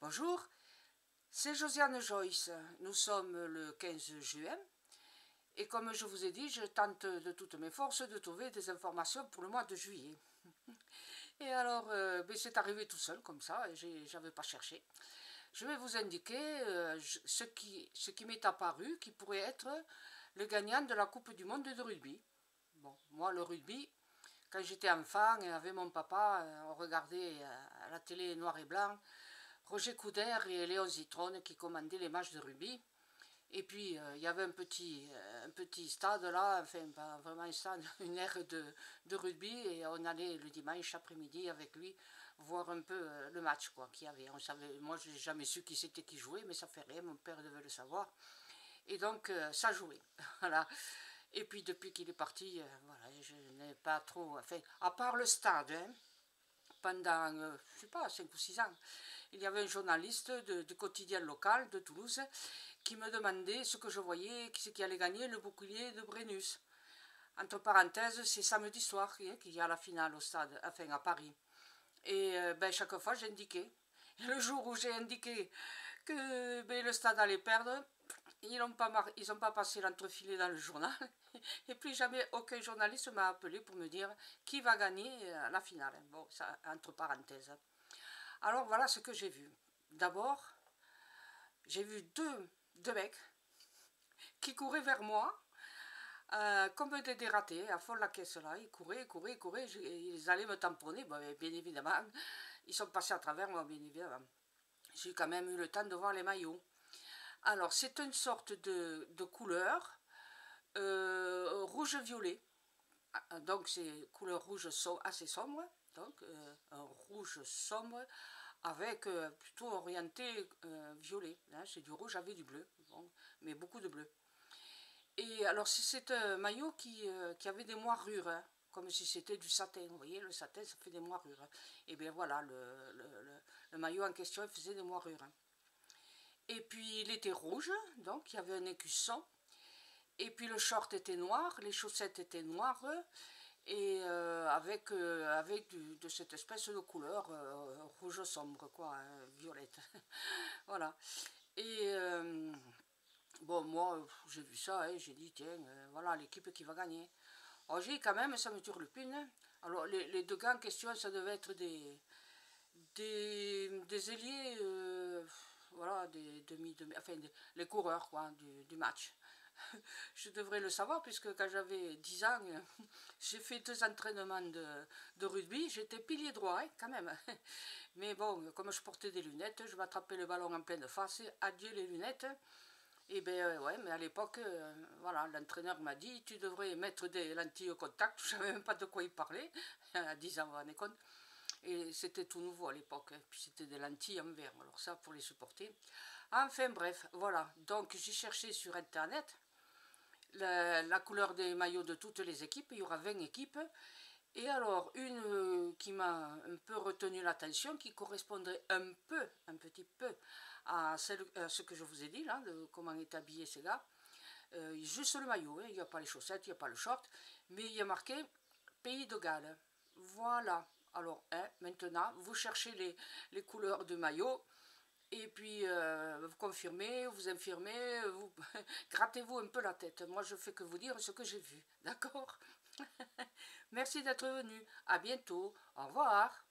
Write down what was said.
Bonjour, c'est Josiane Joyce. Nous sommes le 15 juin et comme je vous ai dit, je tente de toutes mes forces de trouver des informations pour le mois de juillet. Et alors, c'est arrivé tout seul comme ça, j'avais pas cherché. Je vais vous indiquer ce qui m'est apparu qui pourrait être le gagnant de la Coupe du Monde de rugby. Bon, moi le rugby, quand j'étais enfant et avec mon papa, on regardait à la télé noir et blanc Roger Coudert et Léon Zitrone qui commandaient les matchs de rugby. Et puis, il y avait un petit stade là, enfin, pas vraiment un stade, une aire de rugby, et on allait le dimanche après-midi avec lui voir un peu le match quoi qu'il y avait. On savait, moi, je n'ai jamais su qui c'était qui jouait, mais ça fait rien, mon père devait le savoir. Et donc, ça jouait. Voilà. Et puis, depuis qu'il est parti, voilà, je n'ai pas trop. Enfin, à part le stade, hein, pendant, je sais pas, 5 ou 6 ans, il y avait un journaliste du quotidien local de Toulouse qui me demandait ce que je voyais, qui c'est qui allait gagner le bouclier de Brennus. Entre parenthèses, c'est samedi soir qu'il y a la finale au stade, enfin à Paris. Et chaque fois, j'indiquais. Le jour où j'ai indiqué que le stade allait perdre, ils n'ont pas passé l'entrefilé dans le journal. Et puis jamais aucun journaliste m'a appelé pour me dire qui va gagner la finale. Bon, ça entre parenthèses. Alors voilà ce que j'ai vu. D'abord, j'ai vu deux mecs qui couraient vers moi, comme des dératés, à fond de la caisse là. Ils couraient, ils allaient me tamponner, bon, bien évidemment. Ils sont passés à travers moi, bien évidemment. J'ai quand même eu le temps de voir les maillots. Alors, c'est une sorte de couleur rouge-violet. Donc, c'est couleur rouge assez sombre. Donc, un rouge sombre avec plutôt orienté violet. Hein, c'est du rouge avec du bleu, bon, mais beaucoup de bleu. Et alors, c'est un maillot qui avait des moirures, hein, comme si c'était du satin. Vous voyez, le satin, ça fait des moirures. Et bien voilà, le maillot en question, il faisait des moirures. Et puis, il était rouge, donc il y avait un écusson. Et puis, le short était noir, les chaussettes étaient noires, et avec de cette espèce de couleur rouge sombre, quoi, hein, violette. Voilà. Et bon, moi, j'ai vu ça, hein, j'ai dit, tiens, voilà l'équipe qui va gagner. Alors, j'ai dit, quand même, ça me turlupine. Alors, les deux gars en question, ça devait être des ailiers, voilà, enfin, les coureurs, quoi, du match. Je devrais le savoir, puisque quand j'avais 10 ans, j'ai fait 2 entraînements de rugby. J'étais pilier droit, hein, quand même. Mais bon, comme je portais des lunettes, je m'attrapais le ballon en pleine face. Adieu les lunettes. Et bien, ouais, mais à l'époque, voilà, l'entraîneur m'a dit, tu devrais mettre des lentilles au contact. Je ne savais même pas de quoi il parlait. À 10 ans, vous vous rendez compte. Et c'était tout nouveau à l'époque. Hein. Puis c'était des lentilles en verre. Alors ça, pour les supporter. Enfin, bref, voilà. Donc, j'ai cherché sur Internet la couleur des maillots de toutes les équipes. Il y aura 20 équipes. Et alors, une qui m'a un peu retenu l'attention, qui correspondrait un petit peu à ce que je vous ai dit, là, de comment est habillé ces gars. Juste le maillot, hein, il n'y a pas les chaussettes, il n'y a pas le short, mais il y a marqué Pays de Galles. Voilà. Alors, hein, maintenant, vous cherchez les couleurs de maillot, et puis vous confirmez, vous infirmez, vous grattez-vous un peu la tête. Moi, je fais que vous dire ce que j'ai vu, d'accord? Merci d'être venu. À bientôt. Au revoir.